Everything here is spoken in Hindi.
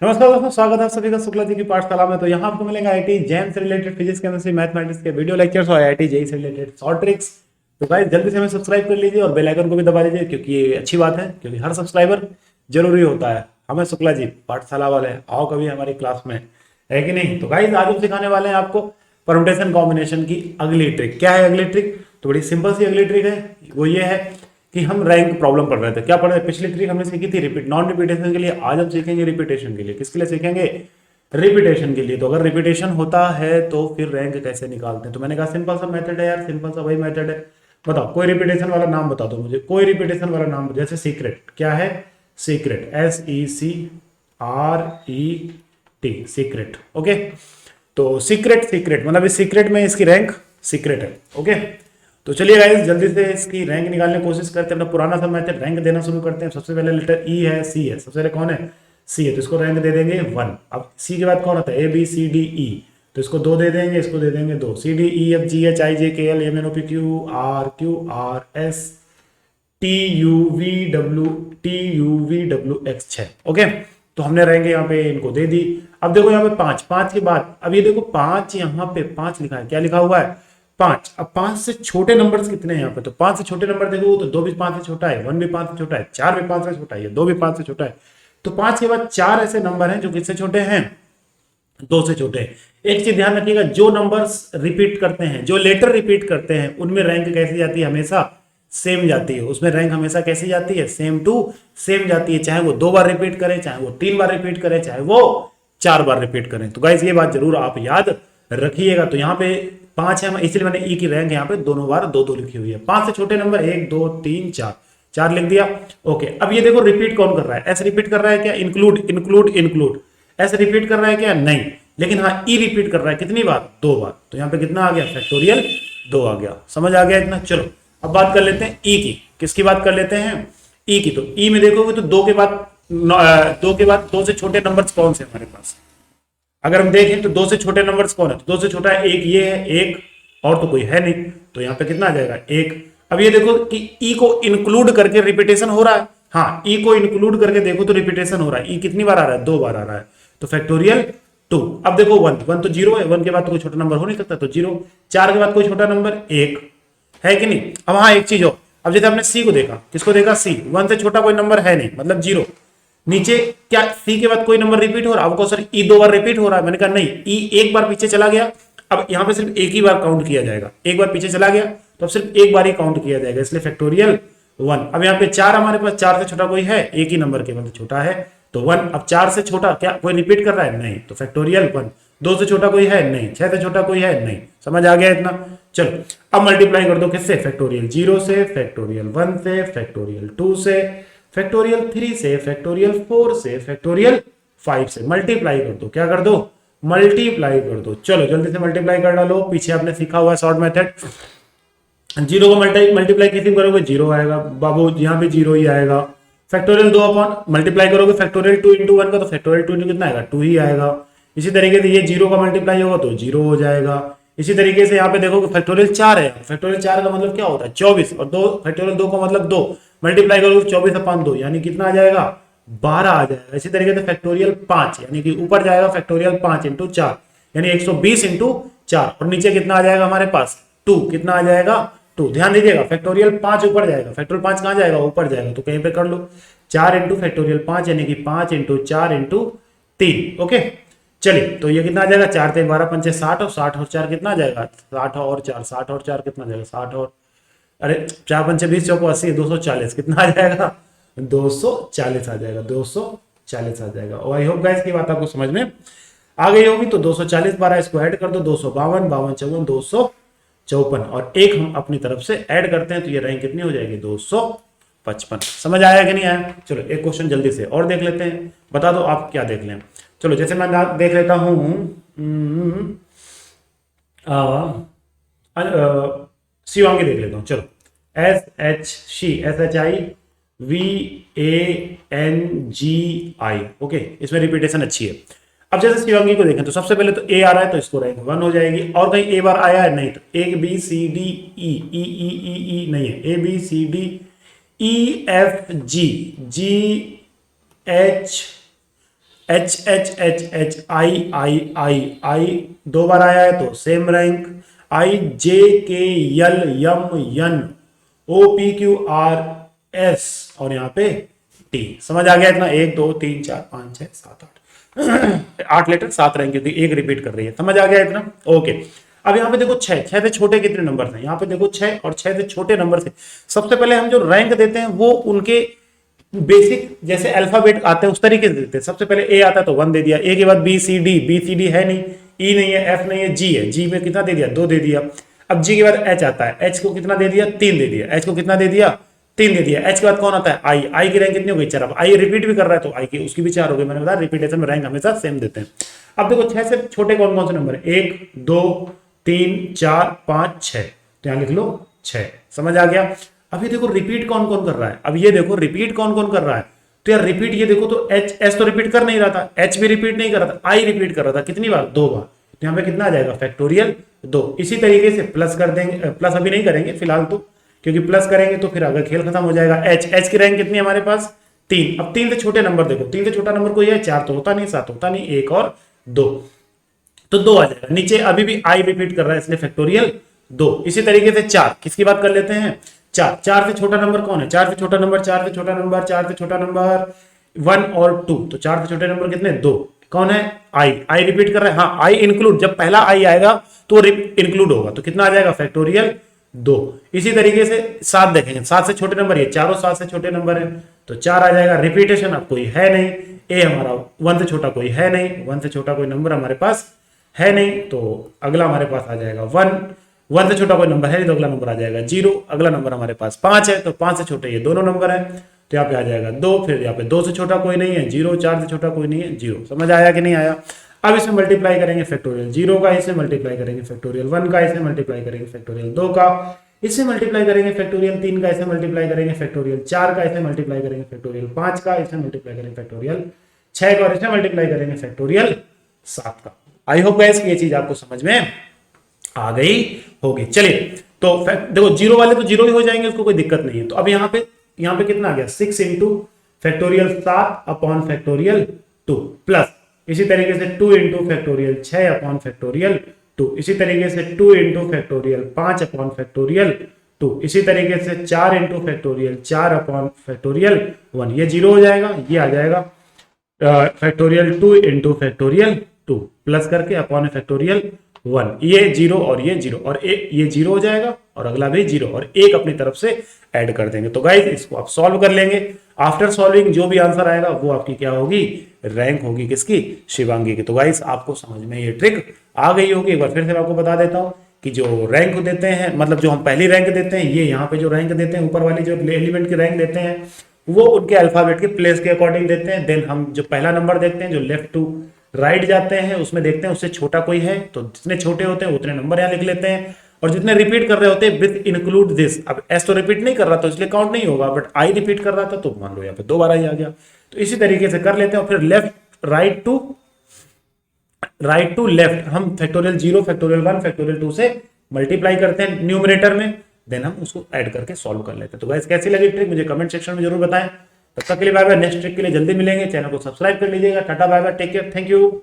नमस्कार दोस्तों, स्वागत है आप सभी का शुक्ला जी की पाठशाला में। तो यहाँ आपको मिलेगा आईटी जैम से रिलेटेड फिजिक्स केमिस्ट्री मैथमेटिक्स के वीडियो लेक्चर्स और आईटी जेई से रिलेटेड शॉर्ट ट्रिक्स। तो गाइस जल्दी से हमें सब्सक्राइब कर लीजिए और बेल आइकन को भी दबा लीजिए, क्योंकि ये अच्छी बात है, क्योंकि हर सब्सक्राइबर जरूरी होता है। हमें शुक्ला जी पाठशाला वाले आओ कभी हमारी क्लास में, है कि नहीं। तो गाइस आज हम सिखाने वाले हैं आपको परमुटेशन कॉम्बिनेशन की अगली ट्रिक। क्या है अगली ट्रिक? तो बड़ी सिंपल सी अगली ट्रिक है। वो ये है कि हम रैंक प्रॉब्लम पढ़ रहे थे। क्या पढ़ रहे थे? पिछली ट्रिक हमने सीखी थी रिपीट नॉन रिपीटेशन के लिए। आज हम सीखेंगे रिपीटेशन के लिए। किसके लिए सीखेंगे? रिपीटेशन के लिए। तो अगर रिपीटेशन होता है तो फिर रैंक कैसे निकालते हैं? तो मैंने कहा सिंपल सा मेथड है यार, सिंपल सा वही मेथड है। बताओ कोई रिपीटेशन वाला नाम बता दो मुझे, कोई रिपीटेशन वाला नाम। जैसे सीक्रेट, क्या है? Secret, SECRET, secret. ओके, तो सीक्रेट सीक्रेट मतलब इस सीक्रेट में इसकी रैंक सीक्रेट है। ओके, तो चलिए गाइस जल्दी से इसकी रैंक निकालने की कोशिश करते हैं। अपना पुराना सा मेथड रैंक देना शुरू करते हैं। सबसे पहले लेटर ई है, सी है। सबसे पहले कौन है? सी है, तो इसको रैंक दे देंगे 1। अब सी के बाद कौन आता है? ABCDE, तो इसको 2 दे देंगे, इसको दे देंगे 2। CDEFGHIJKLMNOPQRQRS TUVW 6। ओके, तो हमने रैंक यहाँ पे इनको दे दी। अब देखो यहाँ पे 5, 5 के बाद अब ये देखो 5, यहाँ पे 5 लिखा है। क्या लिखा हुआ है? 5। अब 5 से छोटे नंबर्स कितने हैं यहाँ पे? तो 5 से छोटे नंबर देखो तो 2 भी 5 से छोटा है, 1 भी 5 से छोटा है, 4 भी 5 से छोटा है, 2 भी 5 से छोटा है। तो 5 के बाद 4 ऐसे नंबर हैं जो किससे छोटे हैं? 2 से छोटे हैं। एक चीज ध्यान रखिएगा, जो नंबर्स रिपीट करते हैं, जो लेटर रिपीट करते हैं, उनमें रैंक कैसी जाती है? हमेशा सेम जाती है। उसमें रैंक हमेशा कैसी जाती है? सेम टू सेम जाती है। चाहे वो 2 बार रिपीट करे, चाहे वो 3 बार रिपीट करे, चाहे वो 4 बार रिपीट करें। तो गाइस ये बात जरूर आप याद रखिएगा। तो यहाँ पे 5 है, इसलिए मैंने ई की रैंक यहाँ पे दोनों बार 2-2 लिखी हुई है। 5 से छोटे नंबर 1 2 3 4, 4 लिख दिया। ओके, अब ये देखो रिपीट कौन कर रहा है? एस रिपीट कर रहा है क्या? Include include include. S repeat कर रहा है क्या? नहीं। लेकिन हाँ ई रिपीट कर रहा है। कितनी बार? 2 बार। तो यहाँ पे कितना आ गया? फैक्टोरियल 2 आ गया। समझ आ गया इतना? चलो अब बात कर लेते हैं ई की। किसकी बात कर लेते हैं? ई की। तो ई में देखोगे तो 2 के बाद 2 से छोटे नंबर्स कौन से हमारे पास? अगर हम देखें तो 2 से छोटे नंबर्स कौन है? तो 2 से छोटा है एक, ये है एक, और तो कोई है नहीं। तो यहाँ पे कितना आ जाएगा? 1। अब ये देखो कि ई को इंक्लूड करके रिपीटेशन हो रहा है। हाँ, ई को इंक्लूड करके देखो तो रिपीटेशन हो रहा है। ई कितनी बार आ रहा है? 2 बार आ रहा है। तो फैक्टोरियल 2। अब देखो 1, 1 तो 0 है, 1 के बाद तो कोई छोटा नंबर हो नहीं सकता, तो 0। 4 के बाद कोई छोटा नंबर 1 है कि नहीं? अब हाँ एक चीज हो, अब जैसे हमने सी को देखा, किसको देखा? सी। 1 से छोटा कोई नंबर है नहीं, मतलब 0। नीचे क्या सी के बाद कोई नंबर रिपीट हो रहा है? आपको सर ई 2 बार रिपीट हो रहा है। मैंने कहा नहीं, ई 1 बार पीछे चला गया। अब यहां पे सिर्फ एक ही बार काउंट किया जाएगा। एक बार पीछे चला गया तो अब सिर्फ एक बार ही काउंट किया जाएगा, इसलिए फैक्टोरियल 1। अब यहाँ पे 4 हमारे पास, 4 से छोटा कोई है? एक ही नंबर के मतलब छोटा है, तो 1। अब 4 से छोटा क्या कोई रिपीट कर रहा है? नहीं, तो फैक्टोरियल 1। 2 से छोटा कोई है? नहीं। 6 से छोटा कोई है? नहीं। समझ आ गया इतना? चलो अब मल्टीप्लाई कर दो किससे? फैक्टोरियल 0 से, फैक्टोरियल 1 से, फैक्टोरियल 2 से, फैक्टोरियल 3 से, फैक्टोरियल 4 से, फैक्टोरियल 5 से। मल्टीप्लाई कर दो। क्या कर दो? मल्टीप्लाई कर दो। चलो जल्दी से मल्टीप्लाई कर डालो। पीछे आपने सीखा हुआ है शॉर्ट मेथड। 0 को मल्टीप्लाई किसी करोगे 0 आएगा बाबू, यहाँ पे 0 ही आएगा। फैक्टोरियल 2 अपॉन मल्टीप्लाई करोगे फैक्टोरियल 2 इंटू 1 का, तो फैक्टोरियल 2 इंटू कितना आएगा? 2 ही आएगा। इसी तरीके से ये 0 का मल्टीप्लाई होगा तो 0 हो जाएगा। इसी तरीके से यहाँ पे देखो कि फैक्टोरियल 4 है। फैक्टोरियल 4 का मतलब क्या होता है? 24। और 2 फैक्टोरियल 2 का मतलब 2। मल्टीप्लाई करोगे 24 अपॉन 2 यानी कितना आ जाएगा? 12 आ जाएगा। इसी तरीके से फैक्टोरियल 5 यानी कि ऊपर जाएगा फैक्टोरियल 5 इंटू 4 यानी 120 इंटू 4, और नीचे कितना आ जाएगा हमारे पास? 2। कितना आ जाएगा? 2। ध्यान दीजिएगा फैक्टोरियल 5 ऊपर जाएगा, फैक्टोरियल 5 कहां जाएगा? ऊपर जाएगा, तो कहीं पे कर लो 4 इंटू फैक्टोरियल 5 यानी कि 5 इंटू 4 इंटू 3। ओके, चलिए तो ये कितना आ जाएगा? 4 3 12 5 60, और 60 और 4 कितना आ जाएगा? 60 और 4, 60 और 4 कितना आ जाएगा? 60 और अरे 4 5 20 चौको 80, 240 कितना आ जाएगा? 240 आ जाएगा, 240 आ जाएगा। और आई होप गाइस की बात आपको समझ में आ गई होगी। तो 240 12 इसको ऐड कर दो, 252 52 54 254, और एक हम अपनी तरफ से ऐड करते हैं तो ये रैंक कितनी हो जाएगी? 255। समझ आया कि नहीं आया? चलो एक क्वेश्चन जल्दी से और देख लेते हैं। बता दो आप क्या देख लें। चलो जैसे मैं देख लेता हूं शिवांगी देख लेता हूं। चलो SHIVANGI। ओके, इसमें रिपीटेशन अच्छी है। अब जैसे शिवांगी को देखें तो सबसे पहले तो ए आ रहा है तो इसको रैंक 1 हो जाएगी। और कहीं ए बार आया है? नहीं। तो ABCDE नहीं है, ABCDEFGGH HHHHIIII दो बार आया है तो सेम रैंक, IJKLMN OPQRS और यहाँ पे T। समझ आ गया इतना? 1 2 3 4 5 6 7 8 8 लेटर 7 रैंक की, एक रिपीट कर रही है। समझ आ गया इतना? ओके। अब यहाँ पे देखो 6 से छोटे कितने नंबर थे? यहाँ पे देखो 6 और 6 से छोटे नंबर थे। सबसे पहले हम जो रैंक देते हैं वो उनके बेसिक जैसे अल्फाबेट आते हैं उस तरीके से देते हैं। सबसे पहले ए आता है तो 1 दे दिया, ए के बाद बी सी डी है नहीं, ई नहीं है, एफ नहीं है, जी है, जी में कितना दे दिया? 2 दे दिया। अब जी के बाद एच आता है, एच को कितना दे दिया? 3 दे दिया। एच को कितना दे दिया? 3 दे दिया। एच के बाद कौन आता है? आई। आई की रैंक कितनी हो गई? 4। अब आई रिपीट भी कर रहा है तो आई की उसकी भी 4 हो गई। मैंने बताया रिपीटेशन में रैंक हमेशा सेम देते हैं। अब देखो 6 से छोटे कौन कौन से नंबर है? 1 2 3 4 5 6, तो यहां लिख लो 6। समझ आ गया? अभी देखो रिपीट कौन कौन कर रहा है। अब ये देखो रिपीट कौन कौन कर रहा है, तो यार रिपीट ये देखो तो एच, एस तो रिपीट कर नहीं रहा था, एच भी रिपीट नहीं कर रहा था, आई रिपीट कर रहा था। कितनी बार? 2 बार। तो यहाँ पे कितना आ जाएगा? फैक्टोरियल 2। इसी तरीके से प्लस कर देंगे, प्लस अभी नहीं करेंगे फिलहाल तो, क्योंकि प्लस करेंगे तो फिर अगर खेल खत्म हो जाएगा। एच की रैंक कितनी है हमारे पास? 3। अब 3 से छोटे नंबर देखो, 3 से छोटा नंबर कोई है? 4 तो होता नहीं, 7 होता नहीं, 1 और 2, तो 2 आ जाएगा। नीचे अभी भी आई रिपीट कर रहा है इसलिए फैक्टोरियल 2। इसी तरीके से 4, किसकी बात कर लेते हैं? 4 से छोटा नंबर कौन है? 4 से छोटा नंबर 4 से छोटा नंबर 4 से छोटा नंबर 1 और 2, तो 4 से छोटे नंबर कितने? 2। कौन है? आई। आई रिपीट कर रहा है, हाँ आई इंक्लूड, जब पहला आई आएगा तो इंक्लूड होगा, तो कितना आ जाएगा? फैक्टोरियल 2। इसी तरीके से 7 देखेंगे, 7 से छोटे नंबर, ये चारों 7 से छोटे नंबर है तो 4 आ जाएगा। रिपीटेशन अब कोई है नहीं, ए हमारा 1 से छोटा कोई है नहीं, 1 से छोटा कोई नंबर हमारे पास है नहीं, तो अगला हमारे पास आ जाएगा 1। 1 से छोटा कोई नंबर है नहीं तो अगला नंबर आ जाएगा 0। अगला नंबर हमारे पास 5 है तो 5 से छोटे ये दोनों नंबर है, तो यहाँ पे आ जाएगा 2। फिर यहाँ पे 2 से छोटा कोई नहीं है 0, 4 से छोटा कोई नहीं है 0। समझ आया कि नहीं आया? अब इसमें मल्टीप्लाई करेंगे फैक्टोरियल 0 का, इससे मल्टीप्लाई करेंगे फैक्टोरियल 1 का, इससे मल्टीप्लाई करेंगे फैक्टोरियल 2 का, इससे मल्टीप्लाई करेंगे फैक्टोरियल 3 का, इससे मल्टीप्लाई करेंगे फैक्टोरियल 4 का, इससे मल्टीप्लाई करेंगे फैक्टोरियल 5 का, इससे मल्टीप्लाई करेंगे फैक्टोरियल 6 का, और इससे मल्टीप्लाई करेंगे फैक्टोरियल 7 का। आई होप गाइस कि ये चीज आपको समझ में आ गई होगी। चलिए तो देखो 0 वाले तो 0 ही हो जाएंगे, उसको कोई दिक्कत नहीं है। तो अब यहाँ पे कितना आ गया? 6 into factorial 7 upon factorial 2 plus इसी तरीके से 2 इंटू फैक्टोरियल 6 अपॉन फैक्टोरियल 2, इसी तरीके से 2 इंटू फैक्टोरियल 5 अपॉन फैक्टोरियल 2, इसी तरीके से 4 इंटू फैक्टोरियल 4 अपॉन फैक्टोरियल 1। ये 0 हो जाएगा, ये आ जाएगा फैक्टोरियल 2 इंटू फैक्टोरियल 2 प्लस करके अपॉन फैक्टोरियल 1। ये 0 और ये 0 और ये 0 हो जाएगा और अगला भी 0 और 1 अपनी तरफ से ऐड कर देंगे। तो गाइस इसको आप सॉल्व कर लेंगे। आफ्टर सॉल्विंग जो भी आंसर आएगा वो आपकी क्या होगी? रैंक होगी किसकी? शिवांगी की। तो गाइस आपको समझ में ये ट्रिक आ गई होगी। एक बार फिर से मैं आपको बता देता हूँ कि जो रैंक देते हैं, मतलब जो हम पहली रैंक देते हैं, ये यहाँ पे जो रैंक देते हैं, ऊपर वाली जो एलिमेंट की रैंक देते हैं वो उनके अल्फाबेट के प्लेस के अकॉर्डिंग देते हैं। देन हम जो पहला नंबर देखते हैं जो लेफ्ट टू राइट जाते हैं उसमें देखते हैं उससे छोटा कोई है तो जितने छोटे होते हैं उतने नंबर यहाँ लिख लेते हैं, और जितने रिपीट कर रहे होते हैं विद इंक्लूड दिस। अब एस तो रिपीट नहीं कर रहा तो इसलिए काउंट नहीं होगा, बट आई रिपीट कर रहा था तो मान लो यहाँ पे 2 बार आई आ गया। तो इसी तरीके से कर लेते हैं। और फिर लेफ्ट राइट टू लेफ्ट हम फैक्टोरियल 0 फैक्टोरियल 1 फैक्टोरियल 2 से मल्टीप्लाई करते हैं न्यूमरेटर में, देन हम उसको ऐड करके सॉल्व कर लेते हैं। तो गाइस कैसी लगी ट्रिक मुझे कमेंट सेक्शन में जरूर बताएं। तब तक के लिए बाय बाय। नेक्स्ट ट्रिक के लिए जल्दी मिलेंगे। चैनल को सब्सक्राइब कर लीजिएगा। Tata bye bye, take care, thank you.